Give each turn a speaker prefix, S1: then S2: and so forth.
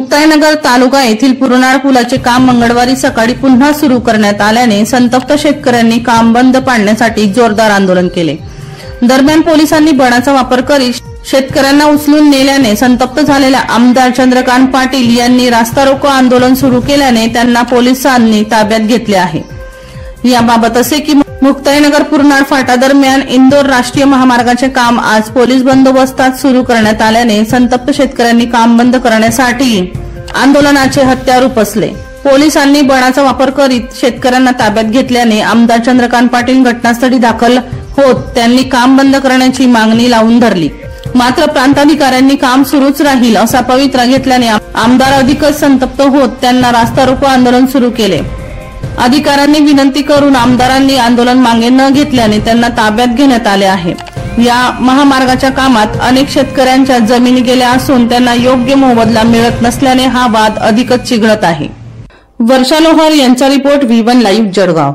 S1: मुक्ताईनगर तालुका येथील पुरनाळ पुलाचे काम मंगळवारी सकाळी पुन्हा सुरू करण्यात आल्याने संतप्त शेतकऱ्यांनी काम बंद पाडण्यासाठी जोरदार आंदोलन केले। दरम्यान पोलिसांनी बळाचा वापर करीत शेतकऱ्यांना उचलून नेल्याने संतप्त झालेल्या आमदार चंद्रकांत पाटील यांनी रास्ता रोको आंदोलन सुरू केल्याने त्यांना पोलिसांनी ताब्यात घेतले आहे। याबाबत असे की मुक्ताईनगर पुरनाळ फाटा दरम्यान इंदोर राष्ट्रीय महामार्गाचे काम आज पोलीस बंदोबस्तात सुरू करण्यात आल्याने संतप्त शेतकऱ्यांनी काम बंद करण्यासाठी आंदोलनाचे हत्यार उपसले। पोलिसांनी बळाचा वापर करीत शेतकऱ्यांना ताब्यात घेतल्याने आमदार चंद्रकांत पाटील घटनास्थळी दाखल होत त्यांनी काम बंद करण्याची मागणी लावून धरली। मात्र प्रांताधिकाऱ्यांनी काम सुरूच राहील असा पवित्रा घेतल्याने आमदार अधिकच संतप्त होत त्यांना रास्ता रोको आंदोलन सुरू केले। अधिकाऱ्यांनी विनंती करून आमदारांनी आंदोलन मागे न घेतल्याने त्यांना ताब्यात घेण्यात आले आहे। या महामार्गाच्या कामात अनेक शेतकऱ्यांच्या जमिनी गेल्या असून त्यांना योग्य मोबदला मिळत नसल्याने हा वाद अधिकच चिघळत आहे। वर्षा लोहार यांचा रिपोर्ट V1 लाईव्ह जळगाव।